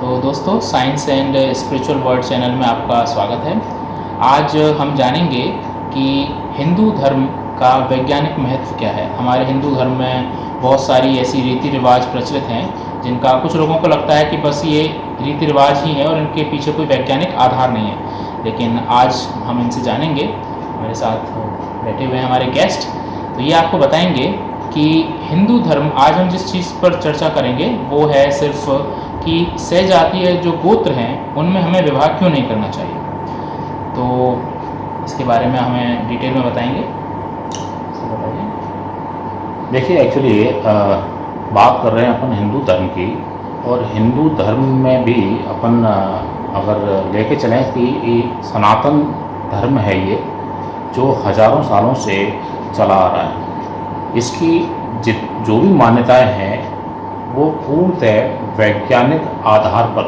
तो दोस्तों, science and spiritual world channel में आपका स्वागत है। आज हम जानेंगे कि हिंदू धर्म का वैज्ञानिक महत्व क्या है। हमारे हिंदू धर्म में बहुत सारी ऐसी रीति रिवाज प्रचलित हैं जिनका कुछ लोगों को लगता है कि बस ये रीति रिवाज ही है और इनके पीछे कोई वैज्ञानिक आधार नहीं है। लेकिन आज हम इनसे जानेंगे। हमारे साथ बैठे हुए हैं हमारे गेस्ट, तो ये आपको बताएंगे कि हिंदू धर्म, आज हम जिस चीज़ पर चर्चा करेंगे वो है सिर्फ कि सहजातीय जो गोत्र हैं उनमें हमें विवाह क्यों नहीं करना चाहिए। तो इसके बारे में हमें डिटेल में बताएंगे। बताइए। देखिए, एक्चुअली बात कर रहे हैं अपन हिंदू धर्म की, और हिंदू धर्म में भी अपन अगर लेके चलें कि ये सनातन धर्म है, ये जो हजारों सालों से चला आ रहा है। इसकी जो भी मान्यताएं हैं वो पूर्णतः वैज्ञानिक आधार पर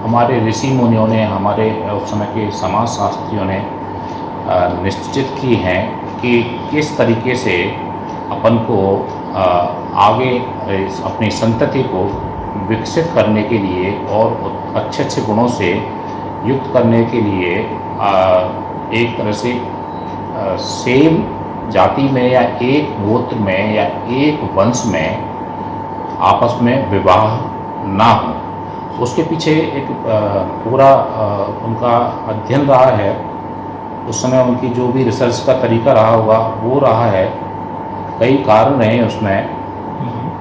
हमारे ऋषि मुनियों ने, हमारे उस समय के समाज शास्त्रियों ने निश्चित की हैं कि किस तरीके से अपन को आगे अपनी संतति को विकसित करने के लिए और अच्छे अच्छे गुणों से युक्त करने के लिए एक तरह से सेम जाति में या एक गोत्र में या एक वंश में आपस में विवाह ना हो। उसके पीछे एक पूरा उनका अध्ययन रहा है। उस समय उनकी जो भी रिसर्च का तरीका रहा होगा वो रहा है। कई कारण रहे उसमें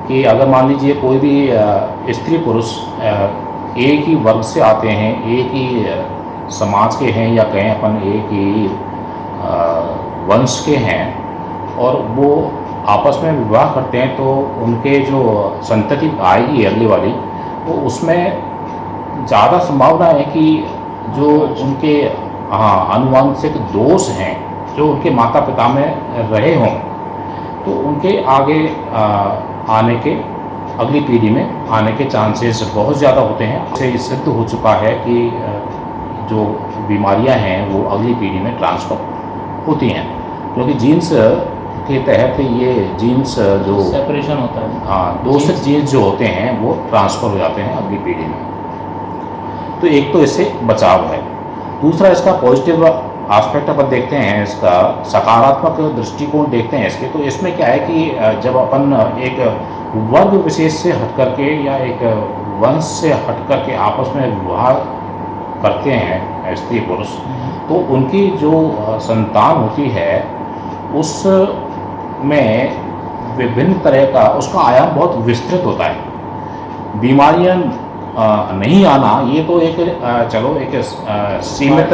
कि अगर मान लीजिए कोई भी स्त्री पुरुष एक ही वर्ग से आते हैं, एक ही समाज के हैं, या कहें अपन एक ही वंश के हैं, और वो आपस में विवाह करते हैं, तो उनके जो संतति आएगी अगली वाली, तो उसमें ज़्यादा संभावना है कि जो उनके आनुवंशिक दोष हैं जो उनके माता पिता में रहे हों, तो उनके आगे आने के, अगली पीढ़ी में आने के चांसेस बहुत ज़्यादा होते हैं। इससे सिद्ध हो चुका है कि जो बीमारियां हैं वो अगली पीढ़ी में ट्रांसफ़र होती हैं, क्योंकि जीन्स के तहत ये जीन्स जो सेपरेशन होता है, दोषित जीन्स जो होते हैं वो ट्रांसफ़र हो जाते हैं अगली पीढ़ी में। तो एक तो इससे बचाव है। दूसरा, इसका पॉजिटिव एस्पेक्ट अपन देखते हैं, इसका सकारात्मक दृष्टिकोण देखते हैं इसके। तो इसमें क्या है कि जब अपन एक वर्ग विशेष से हट करके या एक वंश से हट करके आपस में विवाह करते हैं स्त्री पुरुष, तो उनकी जो संतान होती है उसमें विभिन्न तरह का उसका आयाम बहुत विस्तृत होता है। बीमारियां नहीं आना, ये तो एक चलो एक सीमित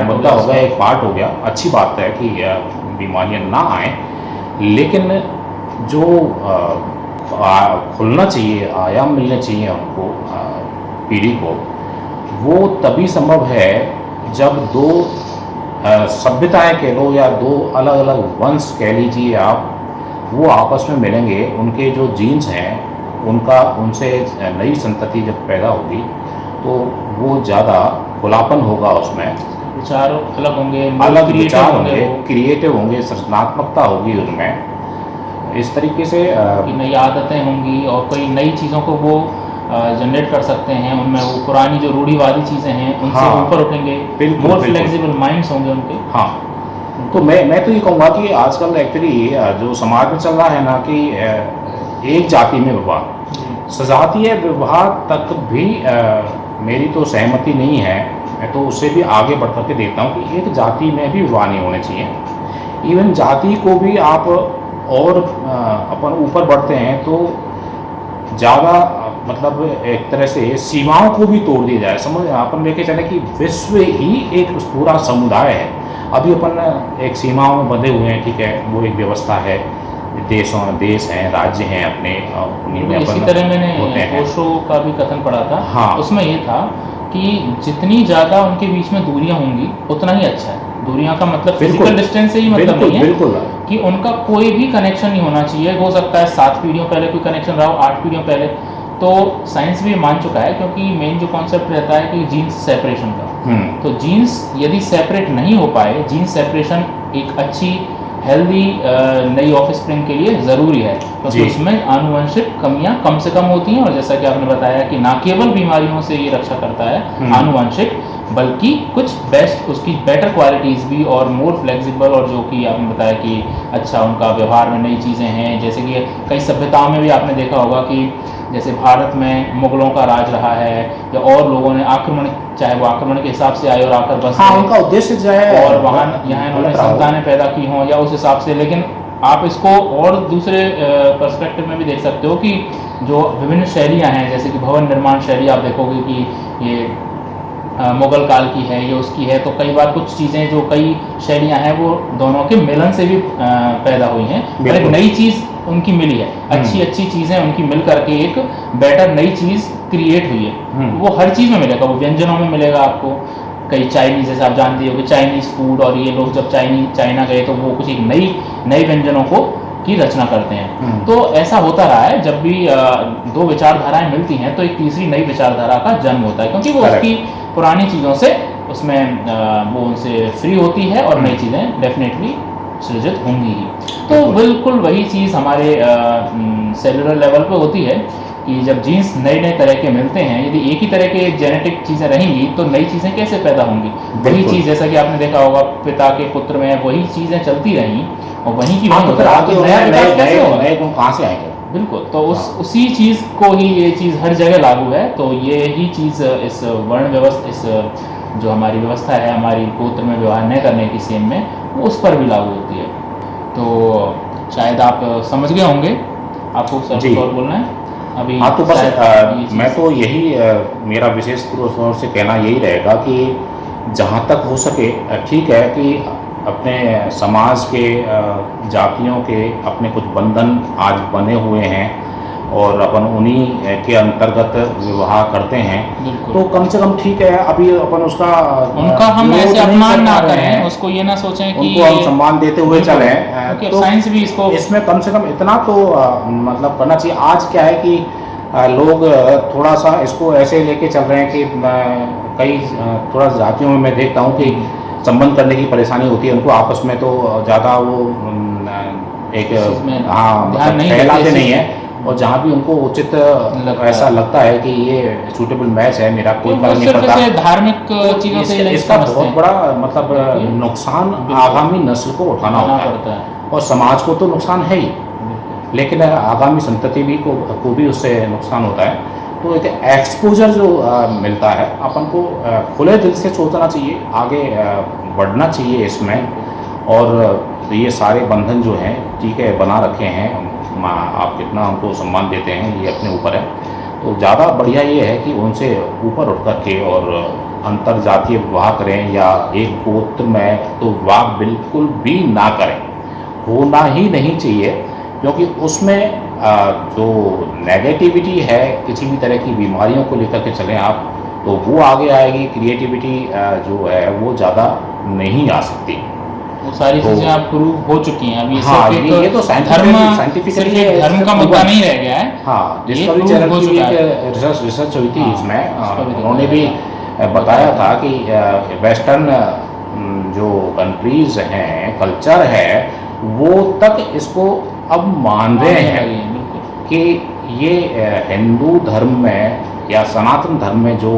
मुद्दा हो गया, एक पार्ट हो गया। अच्छी बात है कि बीमारियां ना आए, लेकिन जो खुलना चाहिए, आयाम मिलने चाहिए उनको, पीढ़ी को, वो तभी संभव है जब दो सभ्यताएं कह लो या दो अलग अलग वंश कह लीजिए आप, वो आपस में मिलेंगे। उनके जो जीन्स हैं उनका, उनसे नई संतति जब पैदा होगी तो वो ज़्यादा खुलापन होगा, उसमें विचार अलग होंगे, अलग विचार होंगे, क्रिएटिव होंगे, सृजनात्मकता होगी उनमें। इस तरीके से नई आदतें होंगी और कोई नई चीज़ों को वो जनरेट कर सकते हैं। उनमें वो पुरानी जो रूढ़िवादी चीज़ें हैं उनसे ऊपर उठेंगे, मोर फ्लेक्सिबल माइंड्स होंगे उनके। हाँ, तो मैं तो ये कहूँगा कि आजकल एक्चुअली जो समाज में चल रहा है ना कि एक जाति में विवाह, सजातीय विवाह तक भी मेरी तो सहमति नहीं है। मैं तो उससे भी आगे बढ़ करके देखता हूँ कि एक जाति में भी विवाह नहीं होने चाहिए। इवन जाति को भी आप और अपन ऊपर बढ़ते हैं तो ज़्यादा, मतलब एक तरह से सीमाओं को भी तोड़ दिया जाए। समझ अपन लेके चले कि विश्व ही एक पूरा समुदाय है। अभी अपन एक सीमाओं में बंधे हुए हैं, ठीक है, वो एक व्यवस्था है, देश हैं, राज्य हैं अपने, उन्हीं में इसी तरह मैंने ओशो का भी कथन पढ़ा था। हाँ, उसमें ये था कि जितनी ज़्यादा उनके बीच में दूरियां होंगी उतना ही अच्छा है। दूरियां का मतलब फिजिकल डिस्टेंस से ही मतलब नहीं है, बिल्कुल कि उनका कोई भी कनेक्शन नहीं होना चाहिए। हो सकता है 7 पीढ़ियों पहले कोई कनेक्शन रहा हो, 8 पीढ़ियों पहले, तो साइंस भी मान चुका है, क्योंकि मेन जो कॉन्सेप्ट रहता है कि जीन्स सेपरेशन का। तो जीन्स यदि सेपरेट नहीं हो पाए, जीन्स सेपरेशन एक अच्छी हेल्दी नई ऑफ स्प्रिंग के लिए ज़रूरी है। क्योंकि जी। उसमें आनुवंशिक कमियां कम से कम होती हैं, और जैसा कि आपने बताया कि ना केवल बीमारियों से ये रक्षा करता है आनुवंशिक, बल्कि कुछ बेस्ट उसकी बेटर क्वालिटीज़ भी और मोर फ्लेक्सिबल, और जो कि आपने बताया कि अच्छा उनका व्यवहार में नई चीज़ें हैं, जैसे कि कई सभ्यताओं में भी आपने देखा होगा कि जैसे भारत में मुगलों का राज रहा है, या और लोगों ने आक्रमण, चाहे वो आक्रमण के हिसाब से आए और आकर बस हाँ, गए, उनका उद्देश्य जो है और वहाँ यहाँ इन्होंने संतानें पैदा की हों या उस हिसाब से। लेकिन आप इसको और दूसरे पर्सपेक्टिव में भी देख सकते हो कि जो विभिन्न शैलियाँ हैं, जैसे कि भवन निर्माण शैली आप देखोगे कि ये मुगल काल की है, ये उसकी है, तो कई बार कुछ चीज़ें जो कई शैलियाँ हैं वो दोनों के मिलन से भी पैदा हुई हैं, और एक बिल्कुल। नई चीज़ उनकी मिली है, अच्छी अच्छी चीज़ें उनकी मिल करके एक बेटर नई चीज़ क्रिएट हुई है। वो हर चीज़ में मिलेगा, वो व्यंजनों में मिलेगा आपको। कई चाइनीज़, जैसे आप जानते हो कि चाइनीज़ फूड, और ये लोग जब चाइना गए तो वो कुछ एक नई व्यंजनों को की रचना करते हैं। तो ऐसा होता रहा है, जब भी दो विचारधाराएं मिलती हैं तो एक तीसरी नई विचारधारा का जन्म होता है, क्योंकि वो उसकी पुरानी चीज़ों से उसमें वो उनसे फ्री होती है, और नई चीज़ें डेफिनेटली सृजित होंगी ही। तो बिल्कुल वही चीज़ हमारे सेलुलर लेवल पे होती है कि जब जीन्स नए नए तरह के मिलते हैं, यदि एक ही तरह के जेनेटिक चीज़ें रहेंगी तो नई चीज़ें कैसे पैदा होंगी। वही चीज़, जैसा कि आपने देखा होगा पिता के पुत्र में वही चीज़ें चलती रही और वहीं की वहीं होता रहा, तो नया विकास कैसे होगा, नए गुण कहाँ से आएंगे। बिल्कुल। तो उसी चीज़ को ही ये चीज़ हर जगह लागू है। तो ये ही चीज़ इस वर्ण व्यवस्था, इस जो हमारी व्यवस्था है हमारी गोत्र में व्यवहार न करने की सेम में, वो उस पर भी लागू होती है। तो शायद आप समझ गए होंगे, आपको सर और बोलना है अभी। हाँ, तो बस मैं तो यही मेरा विशेष तौर से कहना यही रहेगा कि जहाँ तक हो सके ठीक है कि अपने समाज के जातियों के अपने कुछ बंधन आज बने हुए हैं, और अपन उन्हीं के अंतर्गत विवाह करते हैं, तो कम से कम ठीक है। अभी अपन उनका हम ऐसे अपमान ना करें, उसको ये ना सोचें कि उनको हम सम्मान देते हुए चलें, तो साइंस भी इसमें कम से कम इतना तो मतलब करना चाहिए। आज क्या है कि लोग थोड़ा सा इसको ऐसे लेके चल रहे हैं कि कई थोड़ा जातियों में मैं देखता हूँ कि संबंध करने की परेशानी होती है उनको आपस में, तो ज़्यादा वो एक फैलाते नहीं है, और जहाँ भी उनको उचित ऐसा लगता है कि ये सूटेबल मैच है, मेरा कोई फर्क नहीं पड़ता, धार्मिक चीज़ों से इसका बहुत बड़ा मतलब नुकसान आगामी नस्ल को उठाना होता है, और समाज को तो नुकसान है ही, लेकिन आगामी संतति भी को भी उससे नुकसान होता है। तो एक एक्सपोजर जो मिलता है, अपन को खुले दिल से सोचना चाहिए, आगे बढ़ना चाहिए इसमें, और ये सारे बंधन जो हैं ठीक है बना रखे हैं, आप कितना हमको सम्मान देते हैं ये अपने ऊपर है। तो ज़्यादा बढ़िया ये है कि उनसे ऊपर उठ कर के और अंतर जातीय विवाह करें, या एक गोत्र में तो विवाह बिल्कुल भी ना करें, होना ही नहीं चाहिए, क्योंकि उसमें जो नेगेटिविटी है किसी भी तरह की बीमारियों को लेकर के चलें आप, तो वो आगे आएगी, क्रिएटिविटी जो है वो ज़्यादा नहीं आ सकती। वो सारी चीज़ें आप प्रूव हो चुकी हैं अभी। हाँ, ये तो साइंटिफिकली धर्म का मुद्दा नहीं रह गया है। हाँ, डिस्कवरी चैनल की एक रिसर्च हुई थी, इसमें उन्होंने भी बताया था कि वेस्टर्न जो कंट्रीज हैं, कल्चर है, वो तक इसको अब मान रहे हैं कि ये हिंदू धर्म में या सनातन धर्म में जो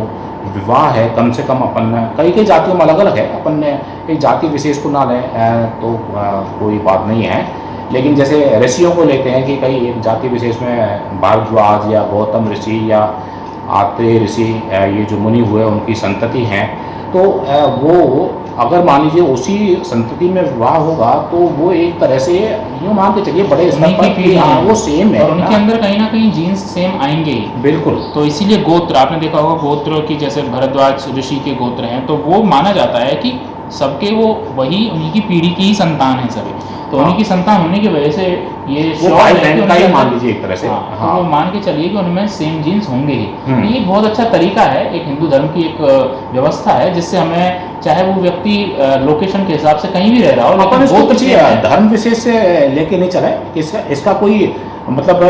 विवाह है, कम से कम अपन कई जातियों में अलग अलग है, अपन एक जाति विशेष को ना लें तो कोई बात नहीं है, लेकिन जैसे ऋषियों को लेते हैं कि कई एक जाति विशेष में भारद्वाज या गौतम ऋषि या आत्रेय ऋषि, ये जो मुनि हुए उनकी संतति हैं, तो वो अगर मान लीजिए उसी संतति में विवाह होगा तो वो एक तरह से यूँ मान के चलिए बड़े स्तर पर कि हाँ वो सेम है, और उनके अंदर कहीं ना कहीं जीन्स सेम आएंगे ही। बिल्कुल। तो इसीलिए गोत्र आपने देखा होगा, गोत्र की जैसे भरद्वाज ऋषि के गोत्र हैं, तो वो माना जाता है कि सबके वो वही उन्हीं की पीढ़ी की ही संतान है सभी, तो उन्हीं की संतान होने की वजह से ये मान लीजिए एक तरह से, तो वो मान के चलिए कि उनमें सेम जीन्स होंगे ही। ये बहुत अच्छा तरीका है, एक हिंदू धर्म की एक व्यवस्था है, जिससे हमें चाहे वो व्यक्ति लोकेशन के हिसाब से कहीं भी रह रहा हो, अपन इसको कुछ धर्म विशेष से लेके नहीं चले, इसका कोई मतलब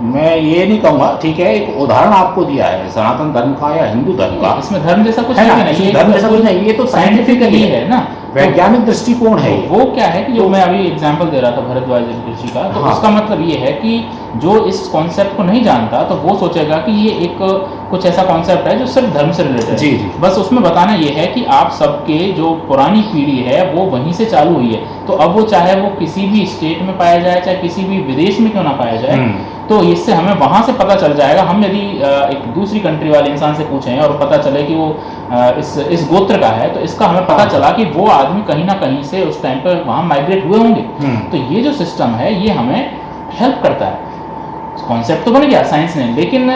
मैं ये नहीं कहूँगा, ठीक है, एक उदाहरण आपको दिया है सनातन धर्म का या हिंदू धर्म का, इसमें धर्म जैसा कुछ नहीं, धर्म जैसा कुछ नहीं, ये तो साइंटिफिकली है ना। वैज्ञानिक दृष्टिकोण है ये। वो क्या है कि जो मैं अभी एग्जांपल दे रहा था भरद्वाज ऋषि का, तो हाँ। उसका मतलब ये है कि जो इस कॉन्सेप्ट को नहीं जानता तो वो सोचेगा कि ये एक कुछ ऐसा कॉन्सेप्ट है जो सिर्फ धर्म से रिलेटेड है। जी, जी। बस उसमें बताना ये है कि आप सबके जो पुरानी पीढ़ी है वो वहीं से चालू हुई है, तो अब वो चाहे वो किसी भी स्टेट में पाया जाए चाहे किसी भी विदेश में क्यों ना पाया जाए, तो इससे हमें वहाँ से पता चल जाएगा। हम यदि एक दूसरी कंट्री वाले इंसान से पूछें और पता चले कि वो इस गोत्र का है, तो इसका हमें पता चला कि वो आदमी कहीं ना कहीं से उस टाइम पर वहाँ माइग्रेट हुए होंगे। तो ये जो सिस्टम है ये हमें हेल्प करता है। कॉन्सेप्ट तो बन गया साइंस ने, लेकिन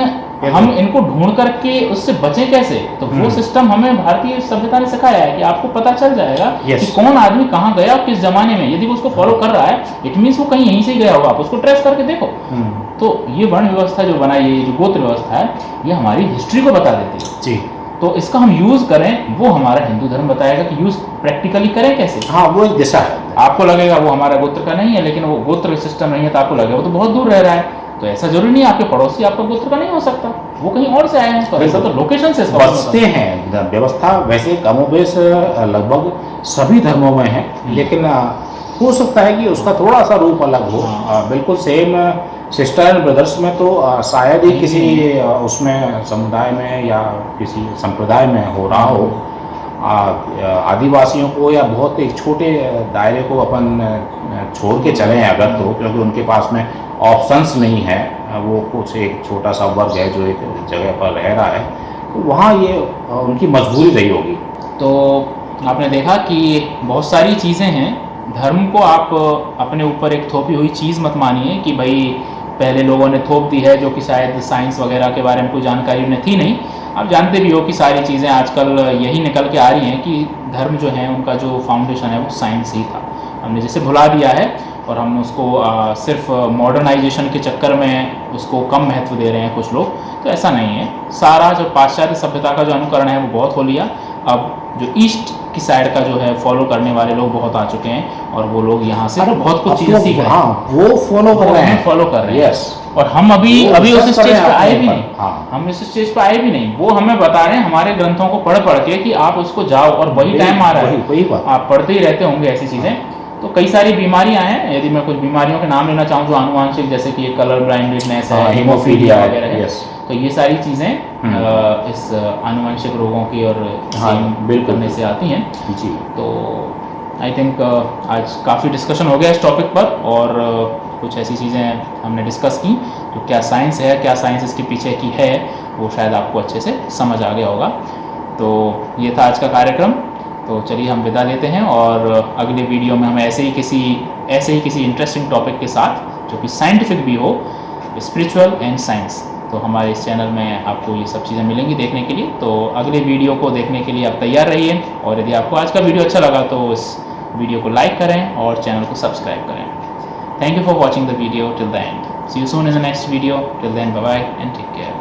हम इनको ढूंढ करके उससे बचें कैसे, तो वो सिस्टम हमें भारतीय सभ्यता ने सिखाया है कि आपको पता चल जाएगा कि कौन आदमी कहाँ गया और किस जमाने में। यदि वो उसको फॉलो कर रहा है, इट मीन्स वो कहीं यहीं से ही गया होगा, आप उसको ट्रेस करके देखो। तो ये वर्ण व्यवस्था जो बनाई है, ये जो गोत्र व्यवस्था है, ये हमारी हिस्ट्री को बता देती है जी। तो इसका हम यूज करें, वो हमारा हिंदू धर्म बताएगा कि यूज प्रैक्टिकली करें कैसे। हाँ, वो एक दिशा है। आपको लगेगा वो हमारा गोत्र का नहीं है, लेकिन वो गोत्र सिस्टम नहीं है, तो आपको लगेगा वो तो बहुत दूर रह रहा है, तो ऐसा जरूरी नहीं है आपके पड़ोसी आपका गोत्र का नहीं हो सकता, वो कहीं और से आए हैं, तो ऐसा तो लोकेशन से बचते हैं। व्यवस्था वैसे कमोबेश लगभग सभी धर्मों में है, लेकिन हो सकता है कि उसका थोड़ा सा रूप अलग हो। बिल्कुल सेम सिस्टर एंड ब्रदर्स में तो शायद ही किसी उसमें समुदाय में या किसी संप्रदाय में हो रहा हो। आदिवासियों को या बहुत एक छोटे दायरे को अपन छोड़ के चलें अगर, तो क्योंकि उनके पास में ऑप्शंस नहीं है, वो कुछ एक छोटा सा वर्ग है जो एक जगह पर रह रहा है, तो वहाँ ये उनकी मजबूरी रही होगी। तो आपने देखा कि बहुत सारी चीज़ें हैं, धर्म को आप अपने ऊपर एक थोपी हुई चीज़ मत मानिए कि भाई पहले लोगों ने थोप दी है, जो कि शायद साइंस वगैरह के बारे में कोई जानकारी उन्हें थी नहीं। आप जानते भी हो कि सारी चीज़ें आजकल यही निकल के आ रही हैं कि धर्म जो है उनका जो फाउंडेशन है वो साइंस ही था, हमने जैसे भुला दिया है और हम उसको सिर्फ मॉडर्नाइजेशन के चक्कर में उसको कम महत्व दे रहे हैं कुछ लोग। तो ऐसा नहीं है, सारा जो पाश्चात्य सभ्यता का जो अनुकरण है वो बहुत हो लिया। अब जो ईस्ट की साइड का जो है फॉलो करने वाले लोग बहुत आ चुके हैं और वो लोग यहाँ से बहुत कुछ चीज़ें सीख रहे हैं। हाँ, वो फॉलो कर रहे हैं, फॉलो कर रहे हैं। यस। और हम अभी उस स्टेज पे आए भी नहीं। हाँ। हम इस स्टेज पे आए भी नहीं, वो हमें बता रहे हैं हमारे ग्रंथों को पढ़ पढ़ के कि आप उसको जाओ, और वही टाइम आ रहा है, आप पढ़ते ही रहते होंगे ऐसी चीज़ें। तो कई सारी बीमारियां हैं, यदि मैं कुछ बीमारियों के नाम लेना चाहूँ जो आनुवांशिक, जैसे कि कलर ब्लाइंडनेस है, हीमोफीलिया वगैरह है, तो ये सारी चीज़ें इस आनुवांशिक रोगों की और बिल्कुल करने से आती हैं जी। तो आई थिंक आज काफ़ी डिस्कशन हो गया इस टॉपिक पर, और कुछ ऐसी चीज़ें हमने डिस्कस की तो क्या साइंस है, क्या साइंस इसके पीछे की है, वो शायद आपको अच्छे से समझ आ गया होगा। तो ये था आज का कार्यक्रम, तो चलिए हम विदा लेते हैं, और अगले वीडियो में हम ऐसे ही किसी इंटरेस्टिंग टॉपिक के साथ जो कि साइंटिफिक भी हो, स्पिरिचुअल एंड साइंस, तो हमारे इस चैनल में आपको ये सब चीज़ें मिलेंगी देखने के लिए। तो अगले वीडियो को देखने के लिए आप तैयार रहिए, और यदि आपको आज का वीडियो अच्छा लगा तो इस वीडियो को लाइक करें और चैनल को सब्सक्राइब करें। Thank you for watching the video till the end. See you soon in the next video. Till then, bye bye and take care.